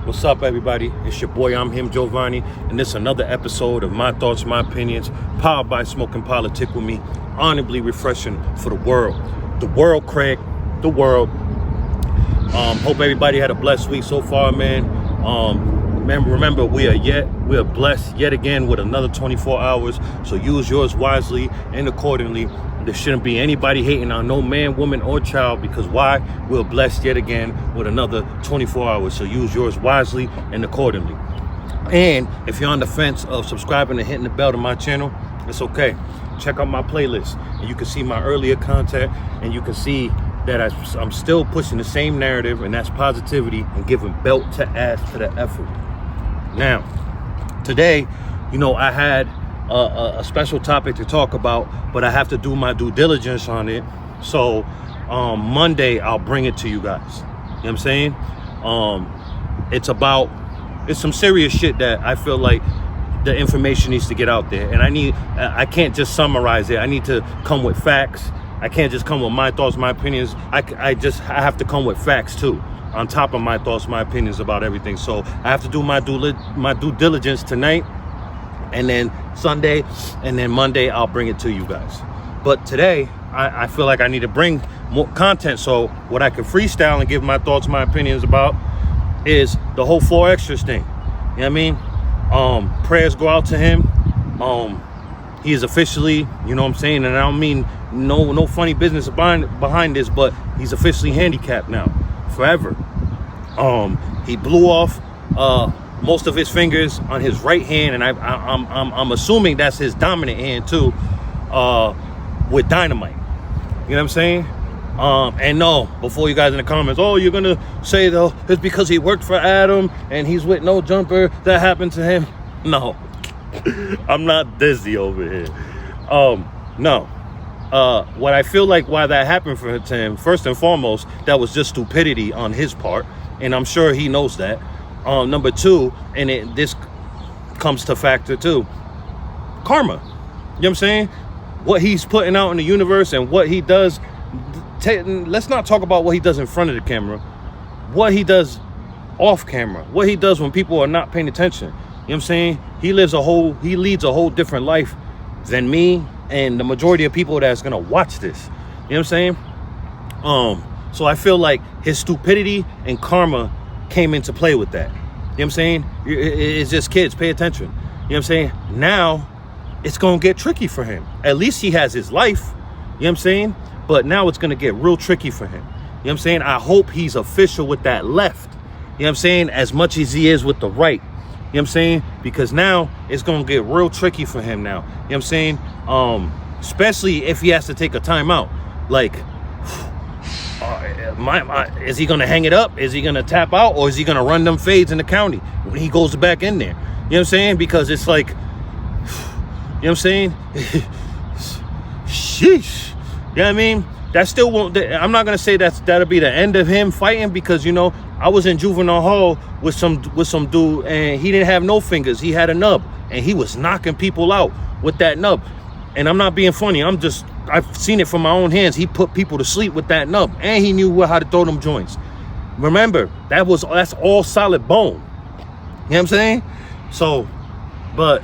What's up, everybody? It's your boy, I'm him, Giovanni, and this is another episode of My Thoughts, My Opinions, powered by Smoking Politic with me, honorably refreshing for the world. The world, Craig, the world. Hope everybody had a blessed week so far, man. Remember, we are blessed yet again with another 24 hours, so use yours wisely and accordingly. There shouldn't be anybody hating on no man, woman, or child, because why? We're blessed yet again with another 24 hours. So use yours wisely and accordingly. And if you're on the fence of subscribing and hitting the bell to my channel, it's okay. Check out my playlist and you can see my earlier content, and you can see that I'm still pushing the same narrative, and that's positivity and giving belt to ass to the effort. Now, today, I had a special topic to talk about, but I have to do my due diligence on it. So Monday I'll bring it to you guys. You know what I'm saying? It's some serious shit that I feel like the information needs to get out there, and I can't just summarize it. I need to come with facts. I can't just come with my thoughts, my opinions. I have to come with facts too, on top of my thoughts, my opinions about everything. So I have to do my due diligence tonight, and then Sunday, and then Monday I'll bring it to you guys. But today I feel like I need to bring more content, so what I can freestyle and give my thoughts, my opinions about is the whole 4 extras thing. You know what I mean? Prayers go out to him. He is officially, you know what I'm saying, and I don't mean no funny business behind this, but he's officially handicapped now forever. He blew off most of his fingers on his right hand, and I'm assuming that's his dominant hand too, with dynamite. You know what I'm saying? And no, before you guys in the comments, oh, you're gonna say though it's because he worked for Adam and he's with Nojumper that happened to him. No, I'm not dizzy over here. No. What I feel like why that happened to him, first and foremost, that was just stupidity on his part, and I'm sure he knows that. Number 2, and this comes to factor too, karma. You know what I'm saying? What he's putting out in the universe and what he does. Let's not talk about what he does in front of the camera. What he does off camera. What he does when people are not paying attention. You know what I'm saying? He leads a whole different life than me and the majority of people that's gonna watch this. You know what I'm saying? So I feel like his stupidity and karma came into play with that. You know what I'm saying? It's just, kids, pay attention. You know what I'm saying? Now it's gonna get tricky for him. At least he has his life. You know what I'm saying? But now it's gonna get real tricky for him. You know what I'm saying? I hope he's official with that left. You know what I'm saying? As much as he is with the right. You know what I'm saying? Because now it's gonna get real tricky for him now. You know what I'm saying? Especially if he has to take a timeout. Like, is he gonna hang it up? Is he gonna tap out? Or is he gonna run them fades in the county when he goes back in there? You know what I'm saying? Because it's like, you know what I'm saying? Sheesh. You know what I mean? That still won't, I'm not gonna say that'll be the end of him fighting, because I was in juvenile hall with some dude, and he didn't have no fingers. He had a nub, and he was knocking people out with that nub. And I'm not being funny. I've seen it from my own hands. He put people to sleep with that nub, and he knew how to throw them joints. Remember, that's all solid bone. You know what I'm saying? So, but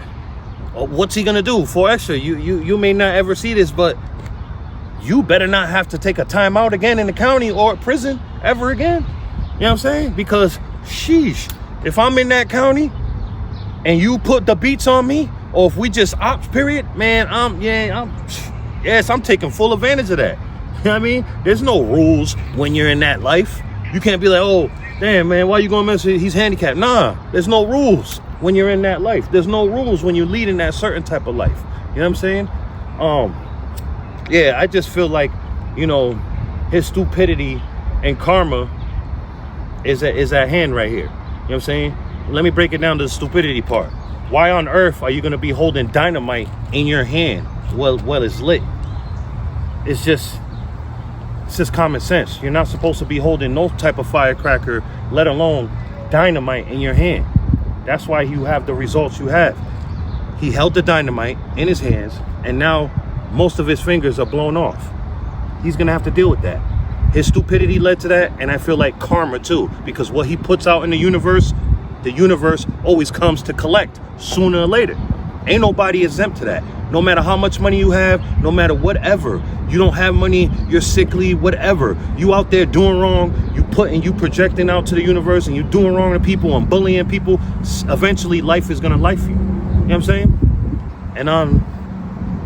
what's he gonna do? 4 extra. You may not ever see this, but you better not have to take a timeout again in the county or prison ever again. You know what I'm saying? Because, sheesh, if I'm in that county and you put the beats on me, or if we just ops, period, man, I'm taking full advantage of that. You know what I mean? There's no rules when you're in that life. You can't be like, oh, damn, man, why you gonna mess with him? He's handicapped. Nah, there's no rules when you're in that life. There's no rules when you're leading that certain type of life. You know what I'm saying? Yeah, I just feel like, his stupidity and karma is at hand right here. You know what I'm saying? let me break it down to the stupidity part. Why on earth are you going to be holding dynamite in your hand while it's lit? It's just common sense. You're not supposed to be holding no type of firecracker, let alone dynamite in your hand. That's why you have the results you have. He held the dynamite in his hands, and now most of his fingers are blown off. He's gonna have to deal with that. His stupidity led to that, and I feel like karma too, because what he puts out in the universe always comes to collect sooner or later. Ain't nobody exempt to that. No matter how much money you have, no matter whatever, you don't have money, you're sickly, whatever. You out there doing wrong, you projecting out to the universe, and you doing wrong to people and bullying people. Eventually, life is gonna life you. You know what I'm saying? And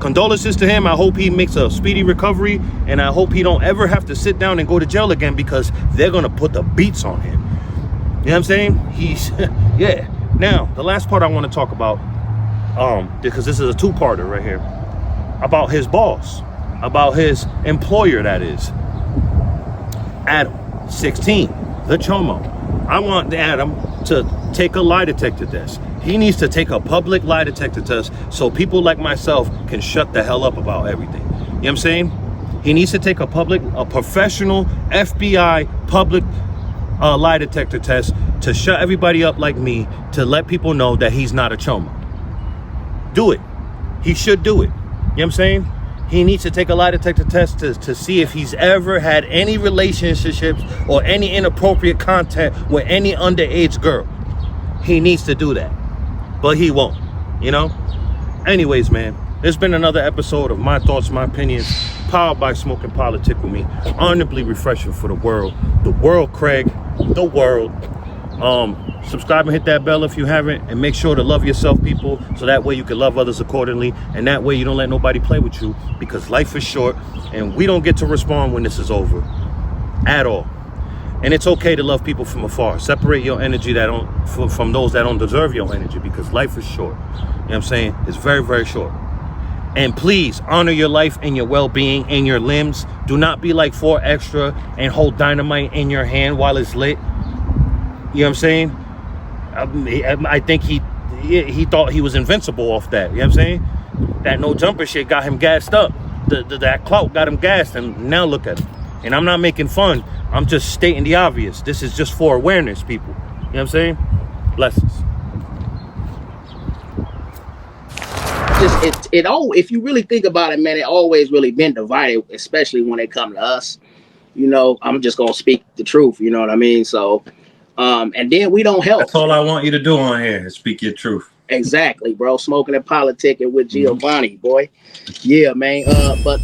condolences to him. I hope he makes a speedy recovery, and I hope he don't ever have to sit down and go to jail again, because they're gonna put the beats on him. You know what I'm saying? He's yeah. Now, the last part I want to talk about, because this is a two-parter right here, about his boss, about his employer, that is Adam22, the chomo. I want Adam to take a lie detector test. He needs to take a public lie detector test so people like myself can shut the hell up about everything. You know what I'm saying? He needs to take a professional FBI public lie detector test to shut everybody up like me, to let people know that he's not a chomo. Do it. He should do it. You know what I'm saying? He needs to take a lie detector test to see if he's ever had any relationships or any inappropriate contact with any underage girl. He needs to do that, but he won't, you know? Anyways, man, there's been another episode of My Thoughts, My Opinions, powered by Smoking Politic with me. Honorably refreshing for the world, Craig, the world. Subscribe and hit that bell if you haven't, and make sure to love yourself, people, so that way you can love others accordingly, and that way you don't let nobody play with you, because life is short and we don't get to respond when this is over at all. And it's okay to love people from afar. Separate your energy from those that don't deserve your energy, because life is short. You know what I'm saying? It's very, very short. And please honor your life and your well-being and your limbs. Do not be like 4 Extra and hold dynamite in your hand while it's lit. You know what I'm saying? I think he thought he was invincible off that. You know what I'm saying? That nojumper shit got him gassed up. That clout got him gassed, and now look at him. And I'm not making fun. I'm just stating the obvious. This is just for awareness, people. You know what I'm saying? Blessings. If you really think about it, man, it always really been divided, especially when it come to us. You know, I'm just gonna speak the truth. You know what I mean? So, and then we don't help. That's all I want you to do on here, is speak your truth. Exactly, bro. Smoking and politicking with Giovanni, boy. Yeah, man. But